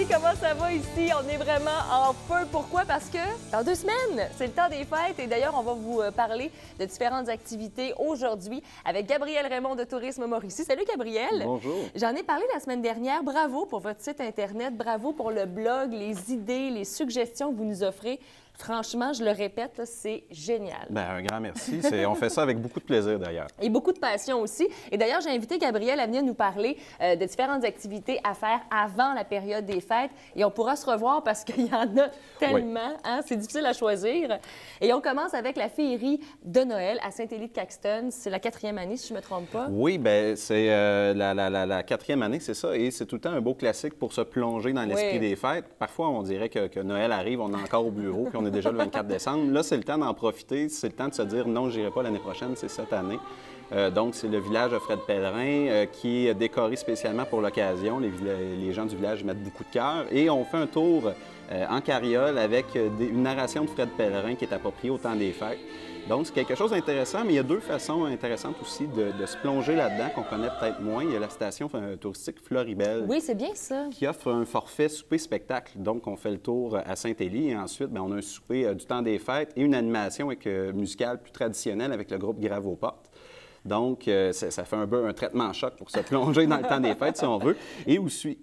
amis, comment ça va ici? On est vraiment en feu. Pourquoi? Parce que dans 2 semaines, c'est le temps des fêtes. Et d'ailleurs, on va vous parler de différentes activités aujourd'hui avec Gabrielle Raymond de Tourisme Mauricie. Salut, Gabrielle. Bonjour. J'en ai parlé la semaine dernière. Bravo pour votre site Internet. Bravo pour le blog, les idées, les suggestions que vous nous offrez. Franchement, je le répète, c'est génial. Bien, un grand merci. On fait ça avec beaucoup de plaisir, d'ailleurs. Et beaucoup de passion aussi. Et d'ailleurs, j'ai invité Gabrielle à venir nous parler de différentes activités à faire avant la période des fêtes. Et on pourra se revoir parce qu'il y en a tellement. Oui. Hein? C'est difficile à choisir. Et on commence avec la féerie de Noël à Saint-Élie-de-Caxton. C'est la 4e année, si je ne me trompe pas. Oui, bien, c'est la 4e année, c'est ça. Et c'est tout le temps un beau classique pour se plonger dans l'esprit des fêtes. Parfois, on dirait que Noël arrive, on est encore au bureau, puis on est déjà le 24 décembre. Là, c'est le temps d'en profiter. C'est le temps de se dire non, je n'irai pas l'année prochaine, c'est cette année. Donc, c'est le village de Fred Pellerin qui est décoré spécialement pour l'occasion. Les gens du village mettent beaucoup de cœur. Et on fait un tour en carriole avec une narration de Fred Pellerin qui est appropriée au temps des fêtes. Donc, c'est quelque chose d'intéressant, mais il y a 2 façons intéressantes aussi de se plonger là-dedans qu'on connaît peut-être moins. Il y a la station touristique Floribel. Oui, c'est bien ça. Qui offre un forfait souper-spectacle. Donc, on fait le tour à Saint-Élie et ensuite, bien, on a un souper du temps des fêtes et une animation musicale plus traditionnelle avec le groupe Grave aux portes. Donc, ça fait un traitement choc pour se plonger dans le temps des fêtes, si on veut. Et aussi,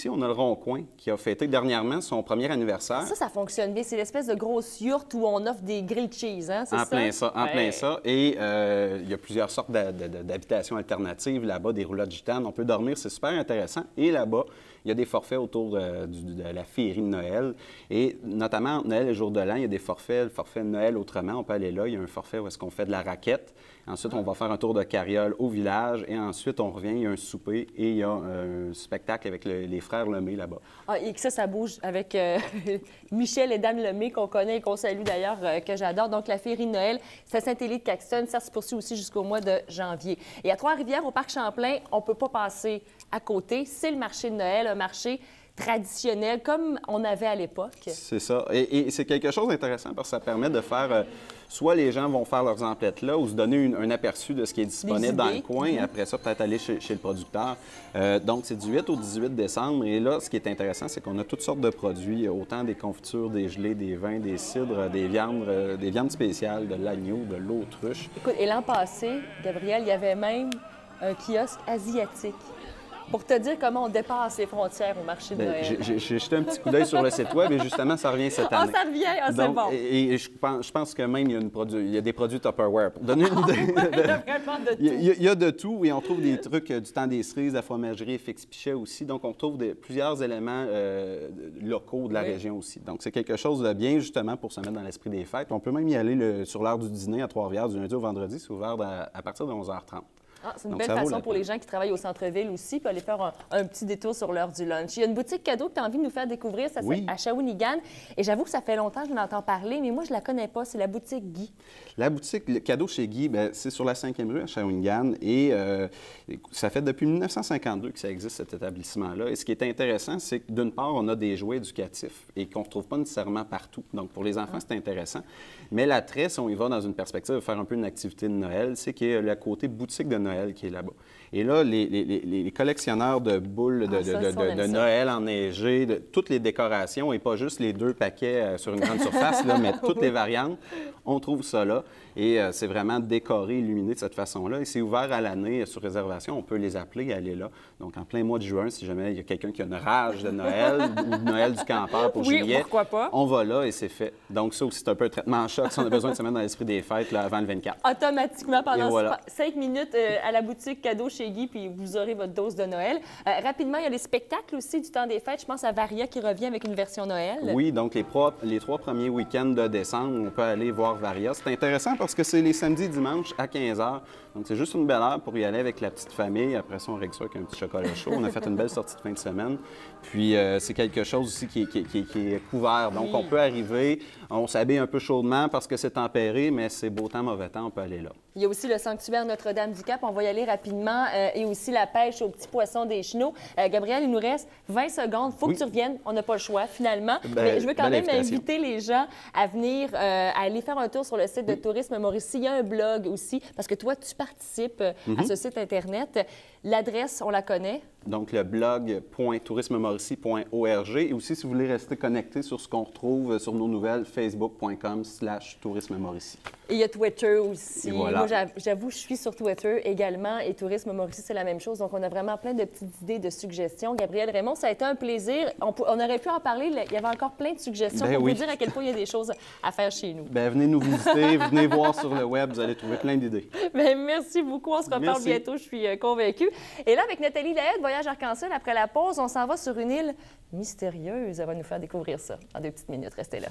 on a le Rond-Coin qui a fêté dernièrement son premier anniversaire. Ça fonctionne bien. C'est l'espèce de grosse yourte où on offre des grilled cheese, hein? En plein ça, en plein ça. Et il y a plusieurs sortes d'habitations alternatives là-bas, des roulottes gitanes. On peut dormir, c'est super intéressant. Et là-bas, il y a des forfaits autour de la féerie de Noël. Et notamment, entre Noël et jour de l'an, il y a des forfaits. Le forfait de Noël autrement, on peut aller là. Il y a un forfait où est-ce qu'on fait de la raquette. Ensuite, on va faire un tour de carriole au village. Et ensuite, on revient, il y a un souper et il y a un spectacle avec les frères Lemay là-bas. Ah, et que ça bouge avec Michel et Dan Lemay, qu'on connaît et qu'on salue d'ailleurs, que j'adore. Donc, la féerie de Noël, c'est à Saint-Élie-de-Caxton. Ça se poursuit aussi jusqu'au mois de janvier. Et à Trois-Rivières, au Parc Champlain, on ne peut pas passer à côté. C'est le marché de Noël, un marché traditionnel, comme on avait à l'époque. C'est ça. Et c'est quelque chose d'intéressant parce que ça permet de faire... soit les gens vont faire leurs emplettes là ou se donner un aperçu de ce qui est disponible dans le coin et après ça, peut-être aller chez le producteur. Donc, c'est du 8 au 18 décembre. Et là, ce qui est intéressant, c'est qu'on a toutes sortes de produits, autant des confitures, des gelées, des vins, des cidres, des viandes spéciales, de l'agneau, de l'autruche. Écoute, et l'an passé, Gabrielle, il y avait même un kiosque asiatique. Pour te dire comment on dépasse les frontières au marché de Noël. J'ai jeté un petit coup d'œil sur le site web et justement, ça revient cette année. Ah, ça revient? Ah, c'est bon. Et je pense que même il y a des produits Tupperware. Pour donner une idée, il y a vraiment de tout. Il y a de tout et on trouve des trucs du temps des cerises, la fromagerie Fix Pichet aussi. Donc, on trouve plusieurs éléments locaux de la région aussi. Donc, c'est quelque chose de bien justement pour se mettre dans l'esprit des fêtes. On peut même y aller sur l'heure du dîner à Trois-Rivières du lundi au vendredi. C'est ouvert à partir de 11h30. Ah, c'est une belle façon pour les gens qui travaillent au centre-ville aussi, puis aller faire un petit détour sur l'heure du lunch. Il y a une boutique cadeau que tu as envie de nous faire découvrir, ça c'est à Shawinigan. Et j'avoue que ça fait longtemps que je l'entends parler, mais moi, je ne la connais pas. C'est la boutique Guy. La boutique cadeau chez Guy, c'est sur la 5e rue à Shawinigan. Et ça fait depuis 1952 que ça existe, cet établissement-là. Et ce qui est intéressant, c'est que d'une part, on a des jouets éducatifs et qu'on ne retrouve pas nécessairement partout. Donc, pour les enfants, c'est intéressant. Mais l'attrait, si on y va dans une perspective de faire un peu une activité de Noël, c'est qu'il y a le côté boutique de Noël qui est là-bas. Et là, les collectionneurs de boules de Noël enneigées, de toutes les décorations, et pas juste les 2 paquets sur une grande surface, là, mais toutes les variantes, on trouve ça là. Et c'est vraiment décoré, illuminé de cette façon-là. Et c'est ouvert à l'année sur réservation. On peut les appeler et aller là. Donc, en plein mois de juin, si jamais il y a quelqu'un qui a une rage de Noël ou de Noël du campeur pour juillet, pourquoi pas? On va là et c'est fait. Donc, ça aussi, c'est un peu un traitement en choc si on a besoin de se mettre dans l'esprit des fêtes là, avant le 24. Automatiquement, pendant 5 minutes à la boutique cadeau chez Guy, puis vous aurez votre dose de Noël. Rapidement, il y a les spectacles aussi du temps des fêtes. Je pense à Varia qui revient avec une version Noël. Oui, donc les 3 premiers week-ends de décembre, on peut aller voir Varia. C'est intéressant parce que c'est les samedis et dimanches à 15h. Donc, c'est juste une belle heure pour y aller avec la petite famille. Après ça, on règle ça avec un petit chocolat chaud. On a fait une belle sortie de fin de semaine. Puis, c'est quelque chose aussi qui est couvert. Donc, on peut arriver, on s'habille un peu chaudement parce que c'est tempéré, mais c'est beau temps, mauvais temps, on peut aller là. Il y a aussi le sanctuaire Notre-Dame-du-Cap. On va y aller rapidement. Et aussi la pêche aux petits poissons des chenaux. Gabriel, il nous reste 20 secondes. Il faut que tu reviennes. On n'a pas le choix, finalement. Mais je veux quand même inviter les gens à venir, à aller faire un tour sur le site de Tourisme Mauricie. Il y a un blog aussi, parce que toi, tu participes à ce site Internet. L'adresse, on la connaît. Donc, le blog.tourismemauricie.org. Et aussi, si vous voulez rester connecté sur ce qu'on retrouve sur nos nouvelles, facebook.com/tourismemauricie. Et il y a Twitter aussi. Voilà. Moi, j'avoue, je suis sur Twitter également. Et Tourisme Mauricie, c'est la même chose. Donc, on a vraiment plein de petites idées, de suggestions. Gabriel Raymond, ça a été un plaisir. On aurait pu en parler. Il y avait encore plein de suggestions pour vous dire à quel point il y a des choses à faire chez nous. Venez nous visiter, venez voir sur le web. Vous allez trouver plein d'idées. Merci beaucoup. On se reparle bientôt, je suis convaincue. Et là, avec Nathalie Lahaye, Voyage Arc-en-Ciel, après la pause, on s'en va sur une île mystérieuse. Elle va nous faire découvrir ça en 2 petites minutes. Restez là.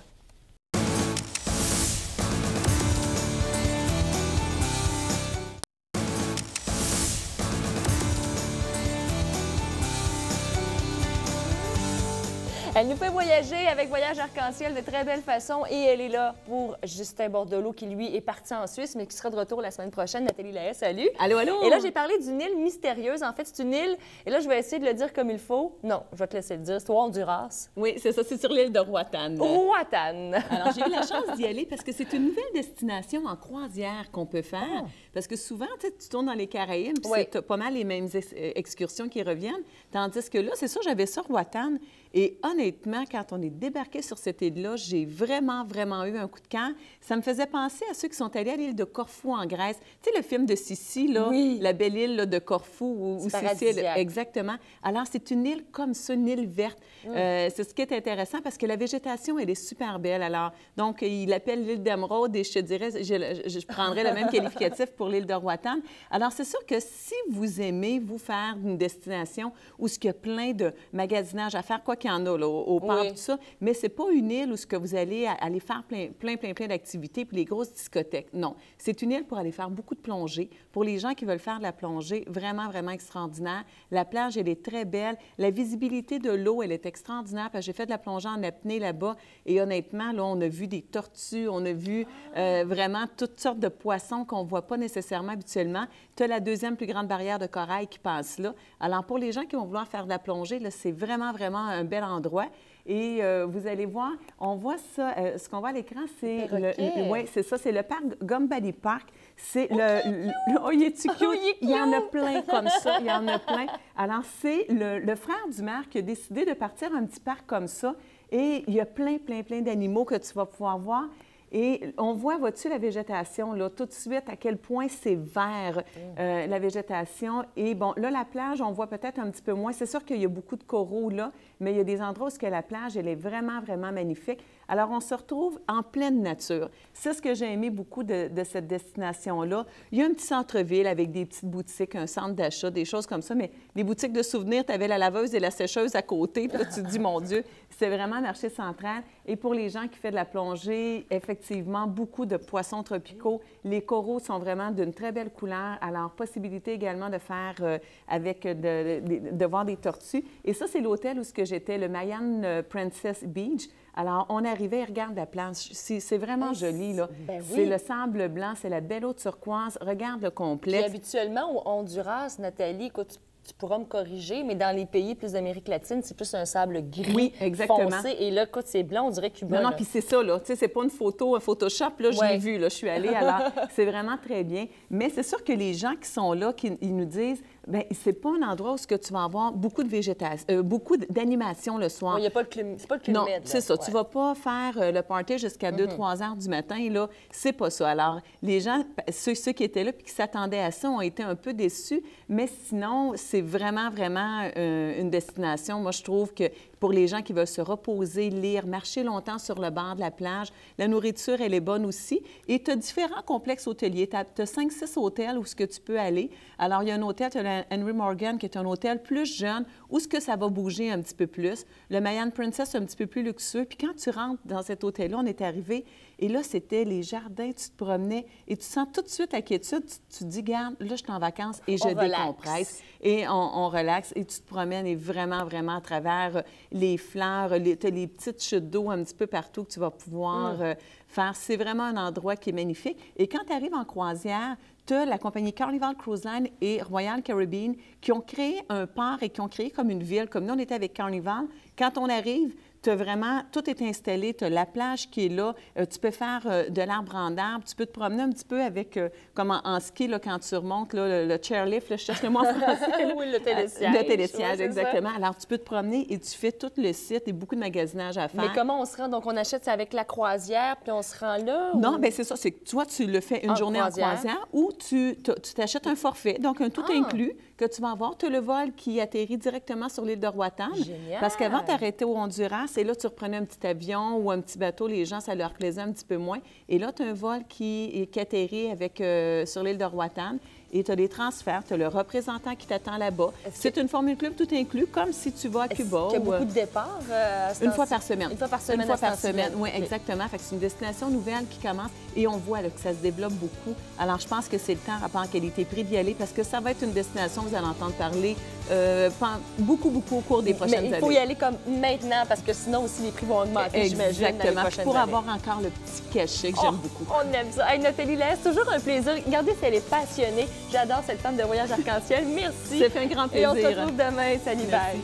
Elle nous fait voyager avec Voyage Arc-en-Ciel de très belle façon et elle est là pour Justin Bordelot qui, lui, est parti en Suisse, mais qui sera de retour la semaine prochaine. Nathalie Lahaye, salut! Allô, allô! Et là, j'ai parlé d'une île mystérieuse. En fait, c'est une île, et là, je vais essayer de le dire comme il faut. Non, je vais te laisser le dire. C'est au Honduras. Oui, c'est ça, c'est sur l'île de Roatan. Roatan! Alors, j'ai eu la chance d'y aller parce que c'est une nouvelle destination en croisière qu'on peut faire. Parce que souvent, tu tournes dans les Caraïbes, puis c'est pas mal les mêmes excursions qui reviennent. Tandis que là, c'est ça, j'avais ça, Roatan. Et honnêtement, quand on est débarqué sur cette île-là, j'ai vraiment, vraiment eu un coup de cœur. Ça me faisait penser à ceux qui sont allés à l'île de Corfou en Grèce. Tu sais, le film de Sissi, là, la belle île là, de Corfou, où Sissi, exactement. Alors, c'est une île comme ça, une île verte. C'est ce qui est intéressant parce que la végétation, elle est super belle. Alors, donc, il l'appelle l'île d'Émeraude et je te dirais, je prendrais le même qualificatif pour l'île de Roatan. Alors, c'est sûr que si vous aimez, vous faire une destination où il y a plein de magasinage à faire, quoi qu'il y en a là, au parc, tout ça, mais c'est pas une île où ce que vous allez aller faire plein d'activités puis les grosses discothèques. Non, c'est une île pour aller faire beaucoup de plongée. Pour les gens qui veulent faire de la plongée, vraiment, vraiment extraordinaire. La plage, elle est très belle. La visibilité de l'eau, elle est extraordinaire parce que j'ai fait de la plongée en apnée là-bas et honnêtement, là, on a vu des tortues, on a vu vraiment toutes sortes de poissons qu'on ne voit pas nécessairement habituellement. Tu as la deuxième plus grande barrière de corail qui passe là. Alors, pour les gens qui vont vouloir faire de la plongée, là, c'est vraiment, vraiment un bel endroit. Et vous allez voir, on voit ça, ce qu'on voit à l'écran, c'est oui, c'est ça, c'est le parc Gombally Park. C'est oh, il est-tu cute? Il y en a plein comme ça, il y en a plein. Alors, c'est le frère du maire qui a décidé de partir un petit parc comme ça. Et il y a plein d'animaux que tu vas pouvoir voir. Et on voit, vois-tu, la végétation, là, tout de suite, à quel point c'est vert, la végétation. Et bon, là, la plage, on voit peut-être un petit peu moins. C'est sûr qu'il y a beaucoup de coraux, là, mais il y a des endroits où la plage, elle est vraiment, vraiment magnifique. Alors, on se retrouve en pleine nature. C'est ce que j'ai aimé beaucoup de cette destination-là. Il y a un petit centre-ville avec des petites boutiques, un centre d'achat, des choses comme ça, mais les boutiques de souvenirs, tu avais la laveuse et la sécheuse à côté, puis là, tu te dis, mon Dieu, c'est vraiment un marché central. Et pour les gens qui font de la plongée, effectivement, beaucoup de poissons tropicaux. Les coraux sont vraiment d'une très belle couleur. Alors, possibilité également de faire de voir des tortues. Et ça, c'est l'hôtel où j'étais, le Mayan Princess Beach. Alors, on arrivait et regarde la plage. C'est vraiment joli, là. Ben oui. C'est le sable blanc, c'est la belle eau turquoise. Regarde le complexe. Puis habituellement, au Honduras, Nathalie, écoute, tu pourras me corriger, mais dans les pays plus d'Amérique latine, c'est plus un sable gris, foncé. Et là, écoute, c'est blanc, on dirait Cuba. Non, puis c'est ça, là. Tu sais, c'est pas une photo, un Photoshop, là, je l'ai vu, là, je suis allée, alors c'est vraiment très bien. Mais c'est sûr que les gens qui sont là, ils nous disent, bien, c'est pas un endroit où tu vas avoir beaucoup de végétation, beaucoup d'animation le soir. Il n'y a pas le climat, c'est pas le climat. Non, c'est ça. Tu vas pas faire le party jusqu'à 2-3 heures du matin, là. C'est pas ça. Alors, les gens, ceux qui étaient là puis qui s'attendaient à ça ont été un peu déçus, mais sinon, c'est vraiment, vraiment une destination. Moi, je trouve que pour les gens qui veulent se reposer, lire, marcher longtemps sur le bord de la plage, la nourriture, elle est bonne aussi. Et tu as différents complexes hôteliers. Tu as 5-6 hôtels où ce que tu peux aller. Alors, il y a un hôtel, tu as Henry Morgan, qui est un hôtel plus jeune, où ce que ça va bouger un petit peu plus. Le Mayan Princess, un petit peu plus luxueux. Puis quand tu rentres dans cet hôtel-là, on est arrivé, et là, c'était les jardins, tu te promenais, et tu sens tout de suite la quiétude. Tu te dis, garde, là, je suis en vacances, et je décompresse. Et on relaxe, et tu te promènes, et vraiment, vraiment, à travers les fleurs, tu as les petites chutes d'eau un petit peu partout que tu vas pouvoir faire. C'est vraiment un endroit qui est magnifique. Et quand tu arrives en croisière, tu as la compagnie Carnival Cruise Line et Royal Caribbean qui ont créé un port et qui ont créé comme une ville. Comme nous, on était avec Carnival. Quand on arrive, tu as vraiment, tout est installé, tu as la plage qui est là, tu peux faire de l'arbre en arbre, tu peux te promener un petit peu avec, comme en ski, là, quand tu remontes, là, le chairlift, là, je cherche le mot en français. Oui, le télésiège. Le télésiège, oui, exactement. Alors, tu peux te promener et tu fais tout le site et beaucoup de magasinage à faire. Mais comment on se rend? Donc, on achète ça avec la croisière, puis on se rend là? Non, ou... bien, c'est ça. C'est que toi, tu le fais une journée en croisière ou tu t'achètes un forfait, donc un tout inclus que tu vas avoir. Tu as le vol qui atterrit directement sur l'île de Roatan. Génial! Parce qu'avant, tu arrêtais au Honduras et là, tu reprenais un petit avion ou un petit bateau. Les gens, ça leur plaisait un petit peu moins. Et là, tu as un vol qui atterrit avec, sur l'île de Roatan. Et tu as des transferts, tu as le représentant qui t'attend là-bas. C'est une formule club tout inclus, comme si tu vas à Cuba. Il y a beaucoup de départs? Une fois par semaine. Une fois par semaine. Une fois par semaine, oui, exactement. Fait que c'est une destination nouvelle qui commence et on voit là, que ça se développe beaucoup. Alors, je pense que c'est le temps, rapport en qualité-prix, d'y aller parce que ça va être une destination, vous allez entendre parler beaucoup au cours des prochaines années. Mais il faut y aller comme maintenant parce que sinon aussi les prix vont augmenter, j'imagine, dans les prochaines pour années. avoir encore le petit cachet que j'aime beaucoup. On aime ça. Hey, Nathalie Lair, c'est toujours un plaisir. Regardez si elle est passionnée. J'adore cette femme de voyage arc-en-ciel. Merci. Ça fait un grand plaisir. Et on se retrouve demain. Salut, bye.